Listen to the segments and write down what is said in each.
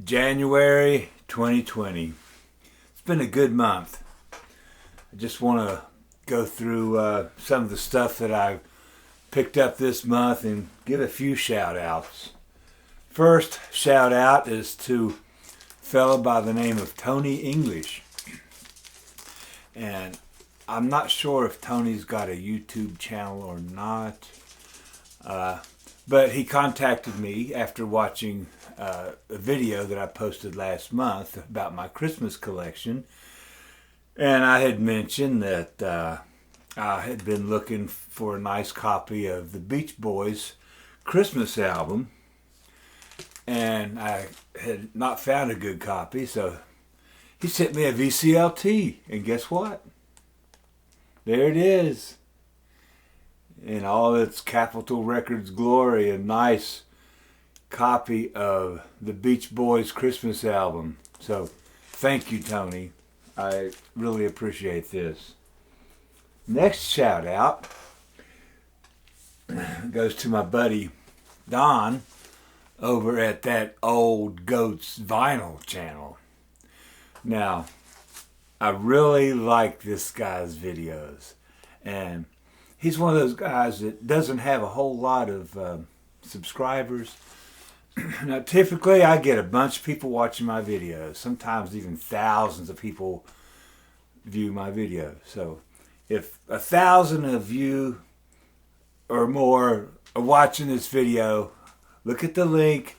January 2020. It's been a good month. I just want to go through some of the stuff that I've picked up this month and give a few shout outs. First shout out is to a fellow by the name of Tony English. And I'm not sure if Tony's got a YouTube channel or not. But he contacted me after watching a video that I posted last month about my Christmas collection. And I had mentioned that I had been looking for a nice copy of the Beach Boys Christmas album. And I had not found a good copy, so he sent me a VCLT. And guess what? There it is. In all its Capitol Records glory, a nice copy of the Beach Boys Christmas album. So, thank you, Tony. I really appreciate this. Next shout out goes to my buddy Don over at that Old Goats Vinyl channel. Now, I really like this guy's videos, and he's one of those guys that doesn't have a whole lot of subscribers. Now, typically, I get a bunch of people watching my videos. Sometimes even thousands of people view my videos. So, if 1,000 of you or more are watching this video, look at the link.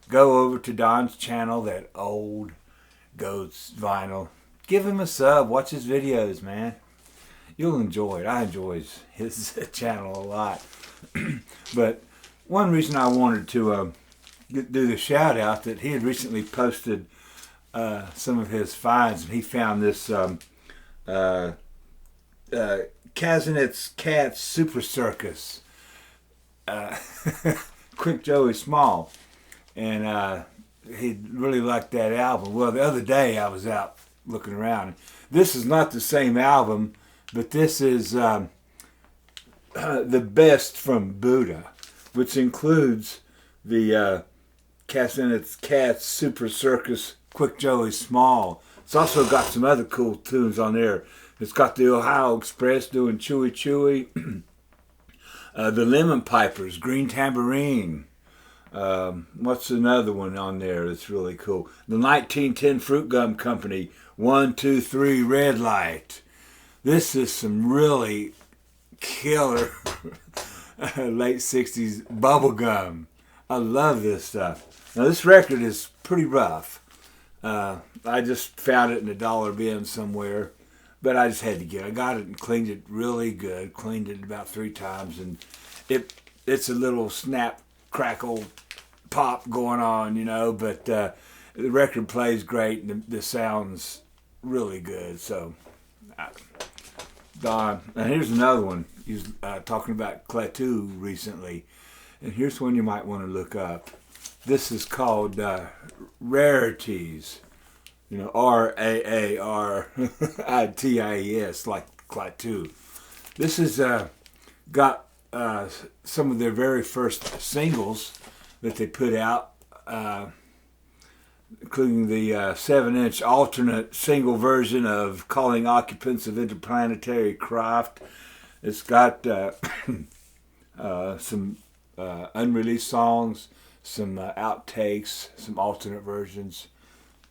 Go over to Don's channel, that Old Goats Vinyl. Give him a sub. Watch his videos, man. You'll enjoy it. I enjoy his channel a lot. But one reason I wanted to do the shout out that he had recently posted some of his finds, and he found this Kaznet's Cats Super Circus Quick Joey Small, and he really liked that album. Well, the other day I was out looking around. This is not the same album, but this is the best from Buddha, which includes the Kaznet's Cats Super Circus Quick Joey Small. It's also got some other cool tunes on there. It's got the Ohio Express doing Chewy Chewy, the Lemon Pipers, Green Tambourine. What's another one on there that's really cool? The 1910 Fruit Gum Company, 1, 2, 3, Red Light. This is some really killer late 60s bubblegum. I love this stuff. Now, this record is pretty rough. I just found it in a dollar bin somewhere, but I just had to get it. I got it and cleaned it really good. Cleaned it about 3 times, and it's a little snap, crackle, pop going on, you know, but the record plays great, and the sound's really good. So, Don, and here's another one. He was talking about Klaatu recently, and here's one you might want to look up. This is called Rarities, you know, Raarties, like Klaatu. This has got some of their very first singles that they put out, including the 7-inch alternate single version of Calling Occupants of Interplanetary Craft. It's got some unreleased songs, some outtakes, some alternate versions.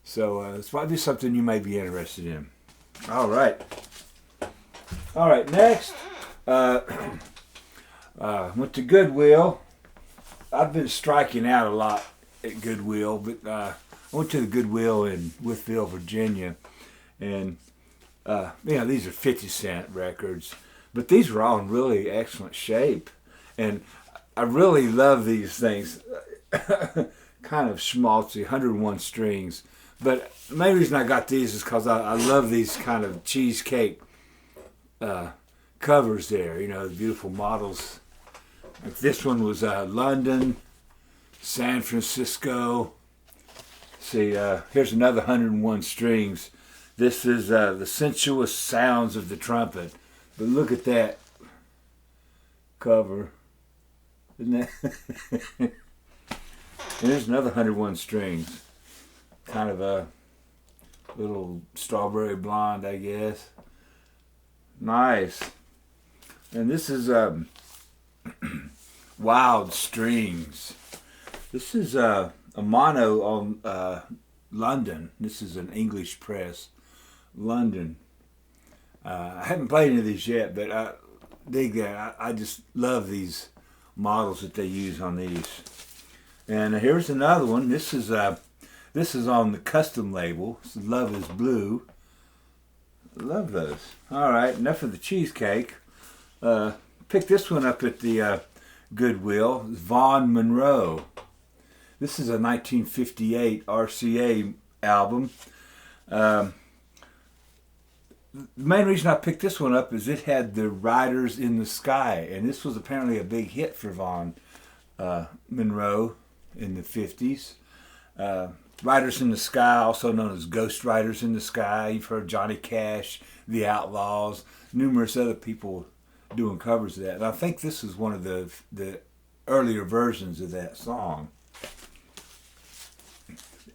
So this might be something you may be interested in. All right, next, went to Goodwill. I've been striking out a lot at Goodwill, but I went to the Goodwill in Wytheville, Virginia, and these are 50-cent records, but these were all in really excellent shape, and I really love these things. Kind of schmaltzy, 101 strings, but the main reason I got these is because I love these kind of cheesecake covers there, you know, the beautiful models. Like this one was London, San Francisco. See, here's another 101 strings. This is the sensuous sounds of the trumpet. But look at that cover. Isn't that? And there's another 101 strings. kind of a little strawberry blonde, I guess. Nice. And this is Wild Strings. This is a mono on London. This is an English press, London. I haven't played any of these yet, but I dig that. I just love these models that they use on these. And here's another one. This is on the custom label. This is Love Is Blue. I love those. All right, enough of the cheesecake. Picked this one up at the Goodwill. Vaughn Monroe. This is a 1958 RCA album. The main reason I picked this one up is it had the Riders in the Sky, and this was apparently a big hit for Vaughn Monroe in the 50s. Riders in the Sky, also known as Ghost Riders in the Sky. You've heard Johnny Cash, The Outlaws, numerous other people doing covers of that. And I think this is one of the earlier versions of that song.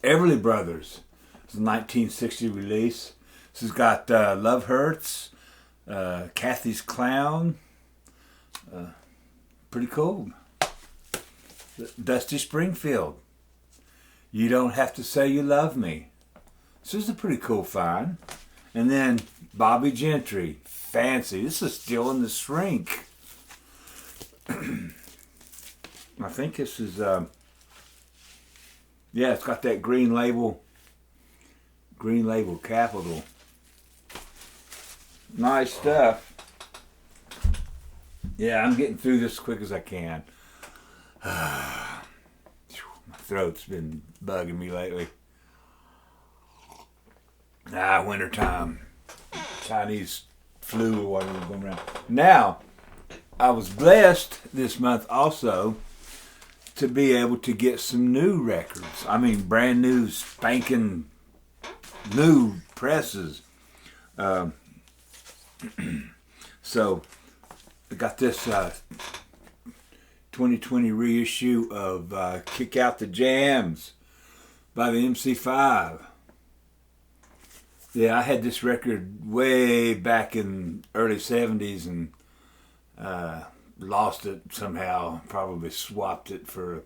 Everly Brothers. It's a 1960 release. This has got Love Hurts, Kathy's Clown. Pretty cool. Dusty Springfield. You Don't Have to Say You Love Me. This is a pretty cool find. And then Bobby Gentry. Fancy. This is Still in the Shrink. I think this is, yeah, it's got that green label capital. Nice stuff. Yeah, I'm getting through this as quick as I can. My throat's been bugging me lately. Wintertime. Chinese flu or whatever going around. Now, I was blessed this month also to be able to get some new records. I mean, brand new, spanking new presses. So, I got this 2020 reissue of Kick Out the Jams by the MC5. Yeah, I had this record way back in early 70s and lost it somehow. Probably swapped it for a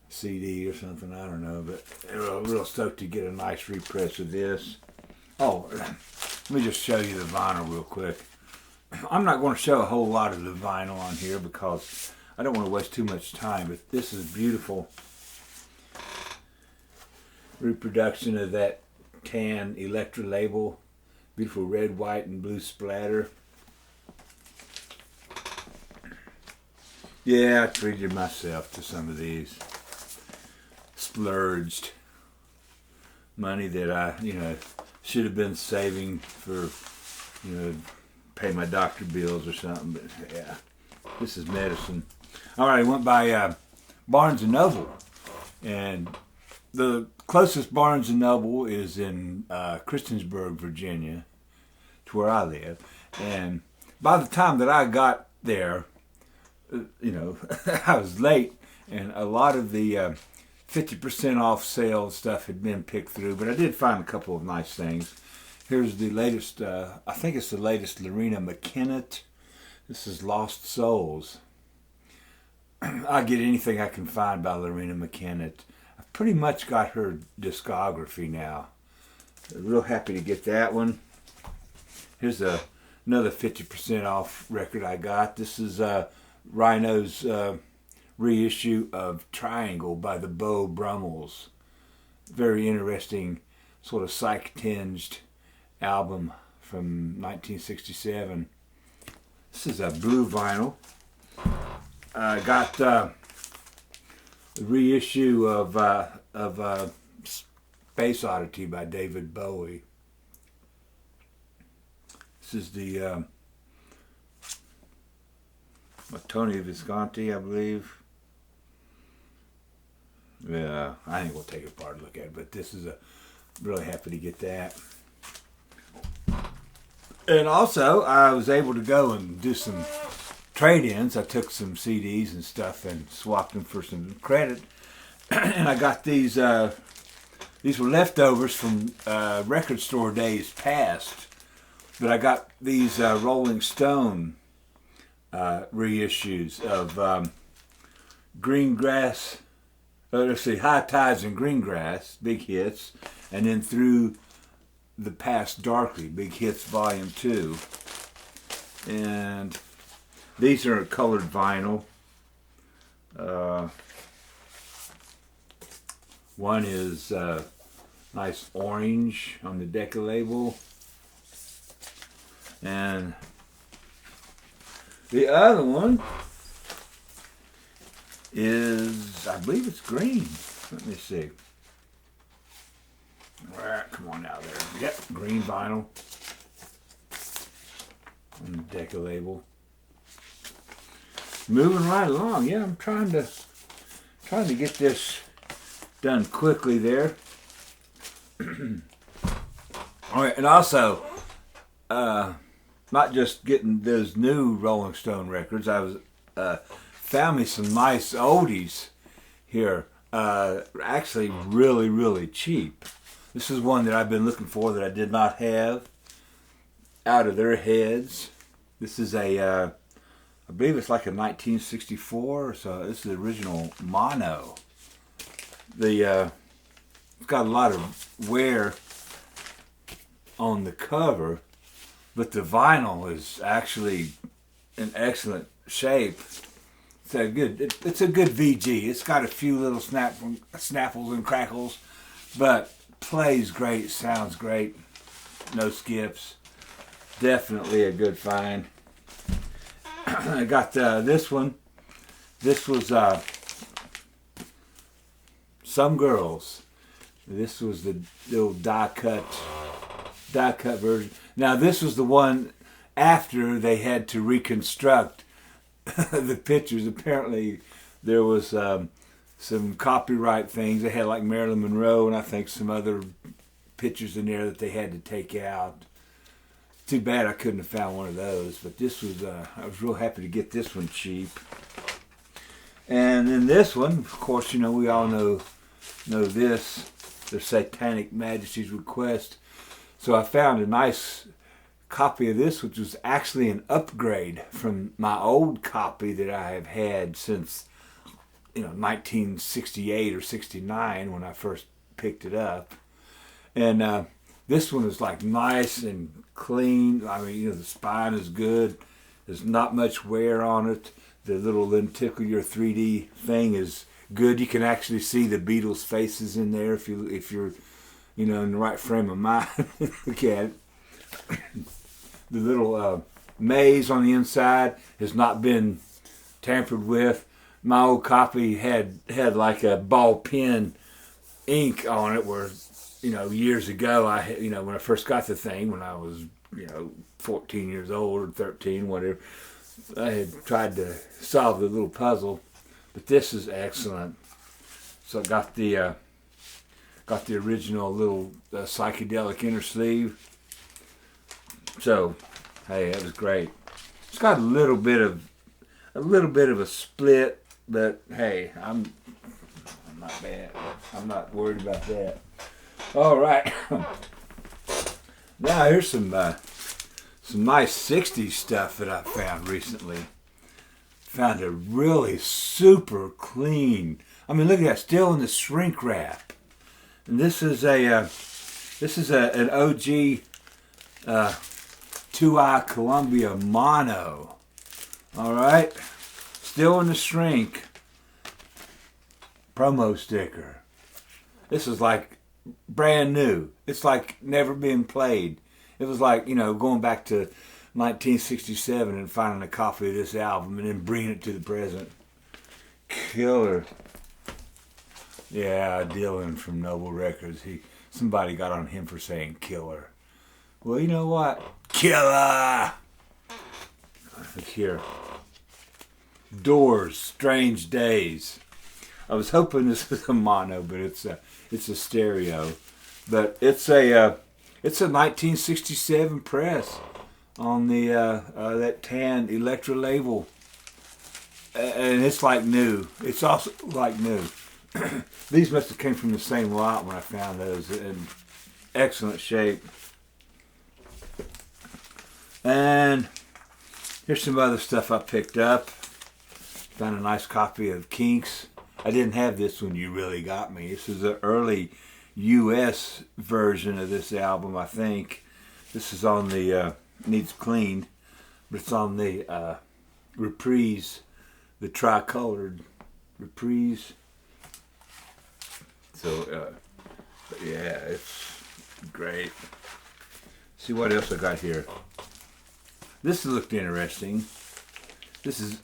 CD or something. I don't know, but real stoked to get a nice repress of this. Oh, let me just show you the vinyl real quick. I'm not going to show a whole lot of the vinyl on here because I don't want to waste too much time, but this is beautiful reproduction of that tan Electra label. Beautiful red, white, and blue splatter. Yeah, I treated myself to some of these. Splurged money that I, should have been saving for, pay my doctor bills or something. But yeah, this is medicine. All right, I went by Barnes & Noble. And the closest Barnes & Noble is in Christiansburg, Virginia, to where I live. And by the time that I got there, I was late, and a lot of the 50% off sale stuff had been picked through, but I did find a couple of nice things. Here's the latest, I think it's the latest Lorena McKennitt. This is Lost Souls. I get anything I can find by Lorena McKennitt. I've pretty much got her discography now. Real happy to get that one. Here's another 50% off record I got. This is Rhino's reissue of Triangle by the Beau Brummels. Very interesting, sort of psych-tinged album from 1967. This is a blue vinyl. I got the reissue of Space Oddity by David Bowie. This is the Tony Visconti, I believe. Yeah, I think we'll take it apart and look at it, but this is really happy to get that. And also, I was able to go and do some trade-ins. I took some CDs and stuff and swapped them for some credit. And I got these These were leftovers from record store days past. But I got these Rolling Stone reissues of Green Grass, let's see, High Tides and Green Grass, big hits, and then Through the Past Darkly, big hits volume 2. And these are colored vinyl. One is nice orange on the Decca label. And the other one is, I believe it's green. Let me see. All right, come on out there. Yep, green vinyl on the Decca label. Moving right along. Yeah, I'm trying to get this done quickly there. All right, and also, not just getting those new Rolling Stone records. I was found me some nice oldies here. Actually, really, really cheap. This is one that I've been looking for that I did not have. Out of Their Heads. This is a, I believe it's like a 1964. So this is the original mono. It's got a lot of wear on the cover, but the vinyl is actually in excellent shape. It's a good VG. It's got a few little snapples and crackles, but plays great, sounds great, no skips. Definitely a good find. I got this one. This was Some Girls. This was the old die cut version. Now this was the one after they had to reconstruct the pictures. Apparently there was some copyright things. They had like Marilyn Monroe and I think some other pictures in there that they had to take out. Too bad I couldn't have found one of those. But this was, I was real happy to get this one cheap. And then this one, of course, we all know this. Their Satanic Majesty's Request. So I found a nice copy of this, which was actually an upgrade from my old copy that I have had since 1968 or 69 when I first picked it up. And this one is like nice and clean. I mean, the spine is good. There's not much wear on it. The little lenticular 3D thing is good. You can actually see the Beatles' faces in there if you're in the right frame of mind. Look at it. The little maze on the inside has not been tampered with. My old copy had like a ball pen ink on it, where years ago when I first got the thing, when I was 14 years old or 13, whatever, I had tried to solve the little puzzle. But this is excellent. So I got the original little psychedelic inner sleeve. So hey, that was great. It's got a little bit of a split, but hey, I'm not bad. I'm not worried about that. All right. Now here's some nice 60s stuff that I found recently. Found a really super clean. I mean, look at that, still in the shrink wrap. And this is an OG 2i Columbia mono. All right, still in the shrink. Promo sticker. This is like brand new. It's like never been played. It was like going back to 1967 and finding a copy of this album and then bringing it to the present. Killer. Yeah, Dylan from Noble Records. Somebody got on him for saying killer. Well, you know what? Killer! Look here. Doors, Strange Days. I was hoping this was a mono, but it's a stereo. But it's a 1967 press on the that tan Electra label, and it's like new. It's also like new. These must have came from the same lot when I found those in excellent shape. And here's some other stuff I picked up. Found a nice copy of Kinks. I didn't have this when You Really Got Me. This is an early U.S. version of this album, I think. This is on the, needs cleaned, but it's on the Reprise, the tricolored Reprise. So, yeah, it's great. See what else I got here. This looked interesting. This is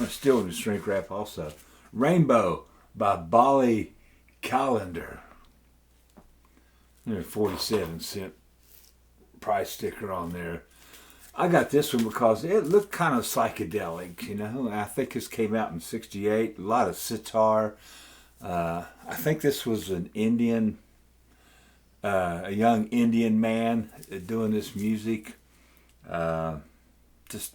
still in the shrink wrap also. Rainbow by Bolly Calendar. 47-cent price sticker on there. I got this one because it looked kind of psychedelic, you know. I think this came out in '68. A lot of sitar. I think this was an Indian, a young Indian man doing this music. It's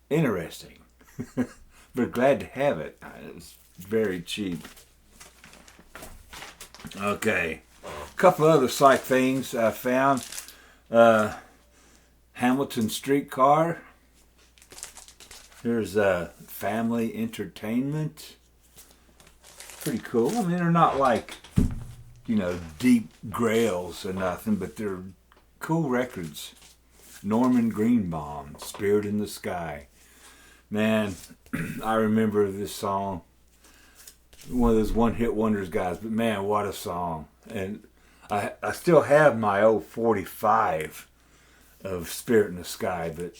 interesting. But glad to have it. It was very cheap. Okay, a couple other psych things I found. Hamilton Streetcar. Here's Family Entertainment. Pretty cool. I mean, they're not like, you know, deep grails or nothing, but they're cool records. Norman Greenbaum, Spirit in the Sky. Man, I remember this song. One of those one-hit wonders guys, but man, what a song. And I still have my old 45 of Spirit in the Sky, but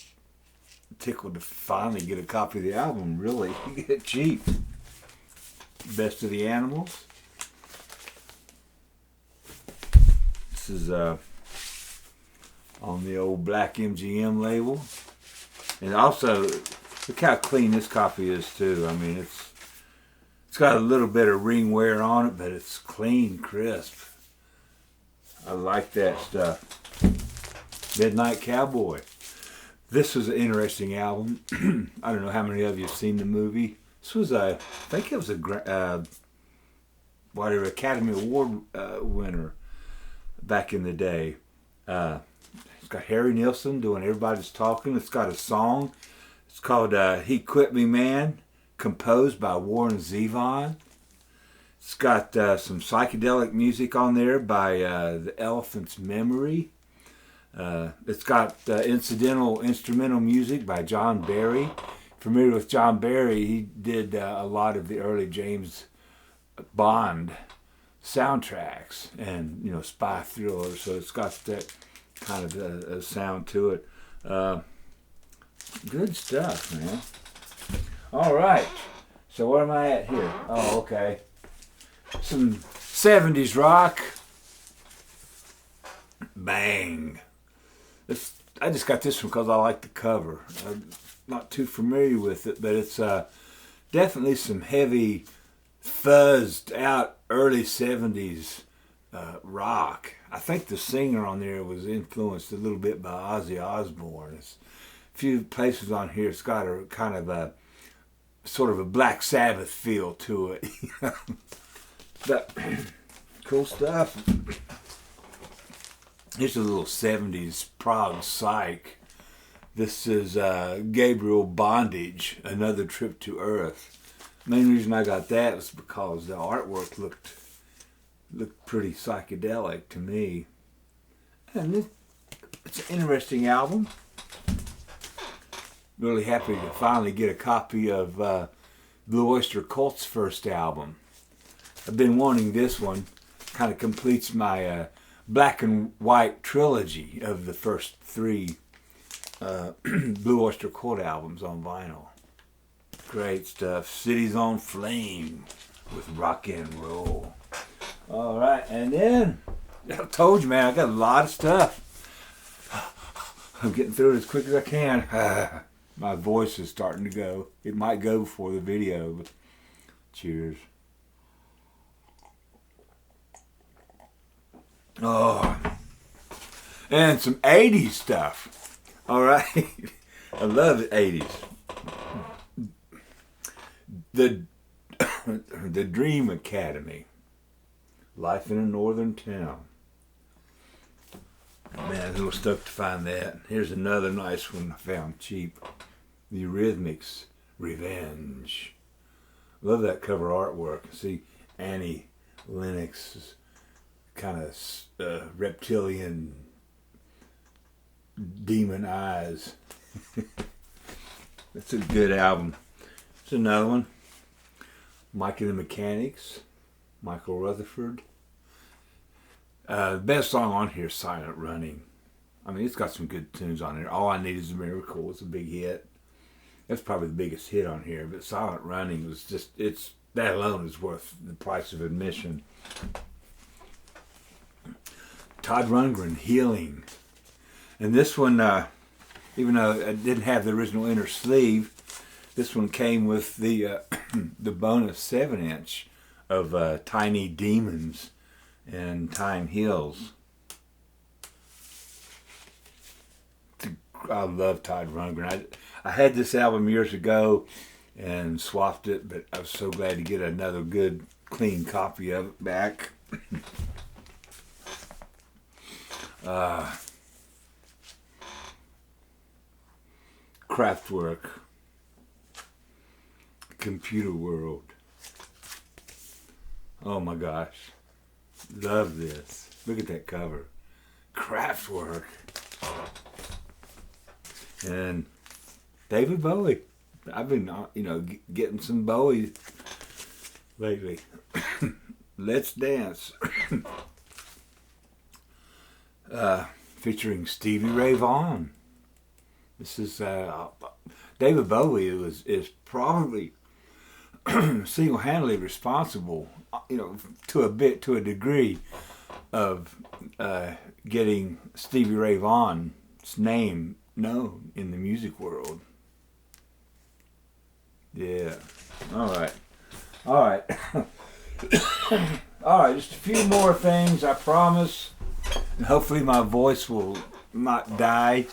tickled to finally get a copy of the album, really. You get it cheap. Best of the Animals. This is on the old black MGM label. And also, look how clean this copy is too. I mean, it's got a little bit of ring wear on it, but it's clean, crisp. I like that stuff. Midnight Cowboy. This was an interesting album. I don't know how many of you have seen the movie. This was I think it was a Academy Award winner back in the day. It's got Harry Nilsson doing Everybody's Talking. It's got a song. It's called He Quit Me Man, composed by Warren Zevon. It's got some psychedelic music on there by The Elephant's Memory. It's got incidental instrumental music by John Barry. Familiar with John Barry, he did a lot of the early James Bond soundtracks and, you know, spy thrillers. So it's got that kind of a sound to it. Good stuff, man. All right. So where am I at here? Oh, okay. Some 70s rock. Bang. I just got this one because I like the cover. I'm not too familiar with it, but it's definitely some heavy, fuzzed out early 70s rock. I think the singer on there was influenced a little bit by Ozzy Osbourne. It's a few places on here, it's got a kind of a sort of a Black Sabbath feel to it. But cool stuff. Here's a little 70s prog psych. This is Gabriel Bondage, Another Trip to Earth. Main reason I got that was because the artwork looked pretty psychedelic to me. And it's an interesting album. Really happy to finally get a copy of Blue Oyster Cult's first album. I've been wanting this one. Kind of completes my black and white trilogy of the first three Blue Oyster Cult albums on vinyl. Great stuff. Cities on Flame with rock and roll. All right, and then I told you, man, I got a lot of stuff. I'm getting through it as quick as I can. My voice is starting to go. It might go before the video, but cheers. Oh, and some 80s stuff. All right. I love the 80s. The the Dream Academy. Life in a Northern Town. Man, I was a little stoked to find that. Here's another nice one I found cheap. The Eurythmics, Revenge. Love that cover artwork. See Annie Lennox's kind of reptilian demon eyes. That's a good album. It's another one. Mike and the Mechanics, Michael Rutherford. The best song on here is Silent Running. I mean, it's got some good tunes on there. All I Need Is a Miracle. It's a big hit. That's probably the biggest hit on here. But Silent Running was just, that alone is worth the price of admission. Todd Rundgren, Healing. And this one, even though it didn't have the original inner sleeve, this one came with the the bonus 7-inch of Tiny Demons and Time Heals. I love Todd Rundgren. I had this album years ago and swapped it, but I was so glad to get another good, clean copy of it back. Kraftwerk, Computer World. Oh my gosh. Love this. Look at that cover. Kraftwerk. And David Bowie. I've been, getting some Bowie lately. Let's Dance. Featuring Stevie Ray Vaughan. This is David Bowie is probably single-handedly responsible, to a degree, of getting Stevie Ray Vaughan's name known in the music world. Yeah. All right. All right. Just a few more things, I promise. And hopefully my voice will not die.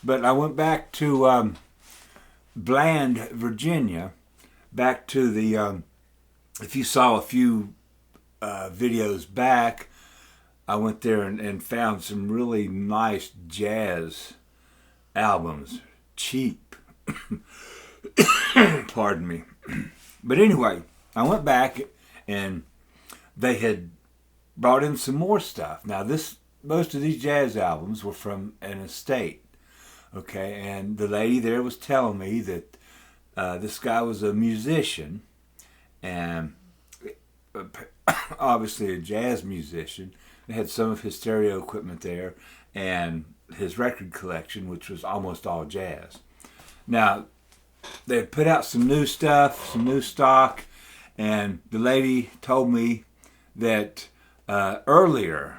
But I went back to Bland, Virginia. Back to the, if you saw a few videos back, I went there and found some really nice jazz albums. Cheap. Pardon me. But anyway, I went back and they had brought in some more stuff. Now most of these jazz albums were from an estate. Okay, and the lady there was telling me that this guy was a musician, and obviously a jazz musician. They had some of his stereo equipment there, and his record collection, which was almost all jazz. Now, they had put out some new stuff, some new stock, and the lady told me that earlier,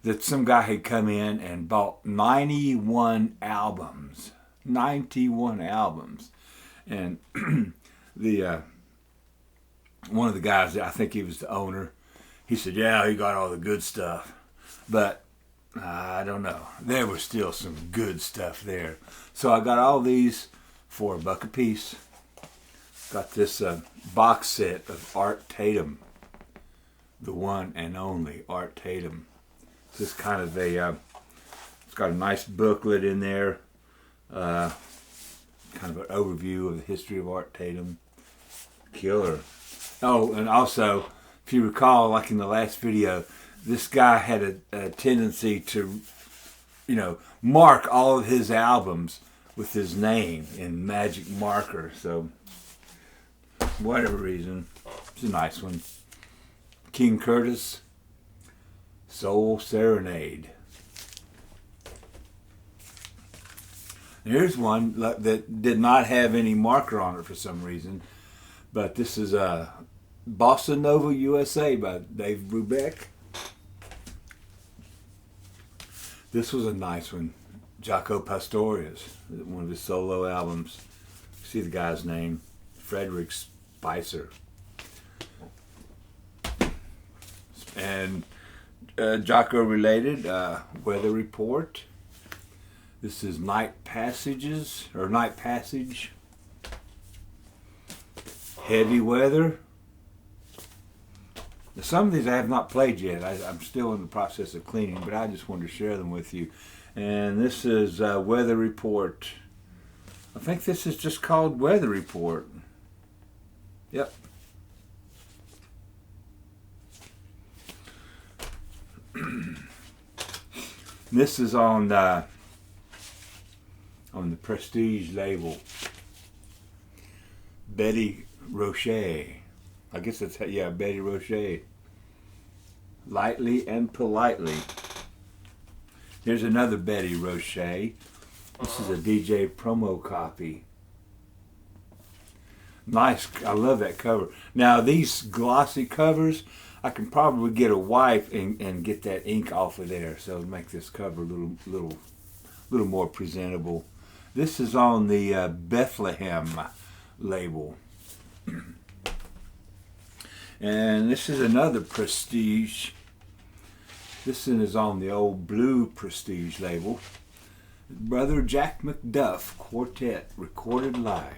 that some guy had come in and bought 91 albums. 91 albums. And the one of the guys, I think he was the owner, he said, yeah, he got all the good stuff. But I don't know. There was still some good stuff there. So I got all these for $1 a piece. Got this box set of Art Tatum. The one and only Art Tatum. This kind of it's got a nice booklet in there, kind of an overview of the history of Art Tatum. Killer. Oh, and also, if you recall, like in the last video, this guy had a tendency to, mark all of his albums with his name in magic marker. So, for whatever reason, it's a nice one. King Curtis. Soul Serenade. Here's one that did not have any marker on it for some reason, but this is Bossa Nova USA by Dave Brubeck. This was a nice one. Jaco Pastorius, one of his solo albums. See the guy's name, Frederick Spicer. And Jaco related, Weather Report. This is Night Passage. Heavy Weather. Some of these I have not played yet. I'm still in the process of cleaning, but I just wanted to share them with you. And this is Weather Report. I think this is just called Weather Report. Yep. This is on the Prestige label. Betty Roche. I guess that's, yeah, Betty Roche. Lightly and Politely. Here's another Betty Roche. This is a DJ promo copy. Nice, I love that cover. Now these glossy covers, I can probably get a wipe and get that ink off of there, so make this cover a little more presentable. This is on the Bethlehem label. And this is another Prestige. This one is on the old blue Prestige label. Brother Jack McDuff Quartet, recorded live.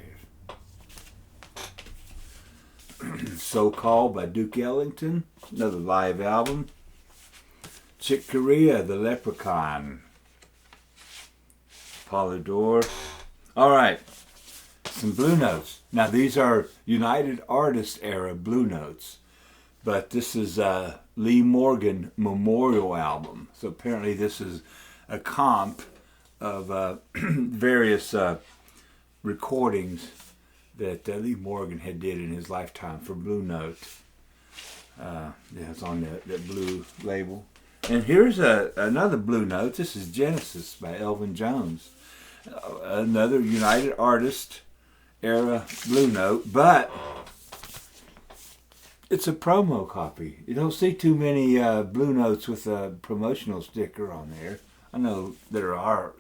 So Called by Duke Ellington, another live album. Chick Corea, The Leprechaun. Polydor. All right, some Blue Notes. Now these are United Artists era Blue Notes, but this is Lee Morgan Memorial Album. So apparently this is a comp of various recordings that Lee Morgan had did in his lifetime for Blue Note. It's on that blue label. And here's another Blue Note. This is Genesis by Elvin Jones. Another United Artists era Blue Note, but it's a promo copy. You don't see too many Blue Notes with a promotional sticker on there. I know there are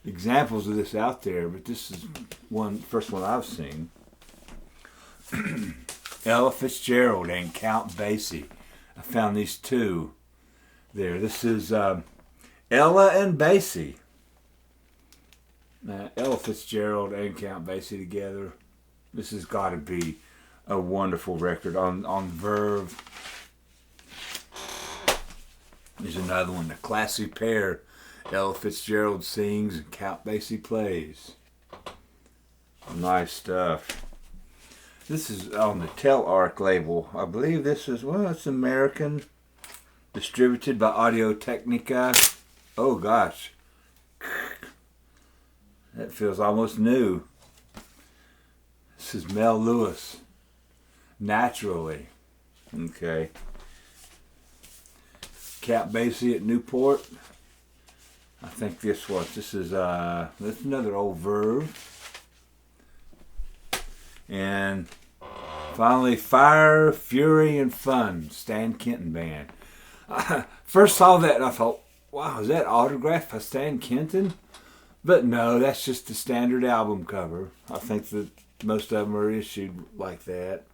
examples of this out there, but this is first one I've seen. Ella Fitzgerald and Count Basie. I found these two there. This is Ella and Basie. Ella Fitzgerald and Count Basie together. This has got to be a wonderful record on Verve. There's another one, The Classy Pair. Ella Fitzgerald sings and Count Basie plays. Nice stuff. This is on the Telarc label. I believe this is, well, it's American. Distributed by Audio Technica. Oh gosh. That feels almost new. This is Mel Lewis. Naturally. Okay. Count Basie at Newport. I think this is another old Verve. And finally, Fire, Fury, and Fun, Stan Kenton Band. I first saw that and I thought, wow, is that autographed by Stan Kenton? But no, that's just the standard album cover. I think that most of them are issued like that.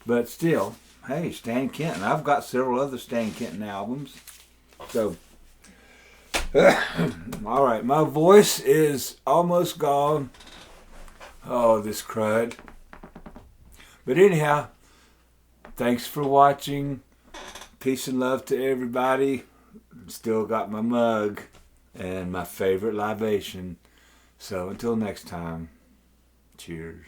But still, hey, Stan Kenton. I've got several other Stan Kenton albums. So, all right, my voice is almost gone. Oh, this crud. But anyhow, thanks for watching. Peace and love to everybody. Still got my mug and my favorite libation. So until next time, cheers.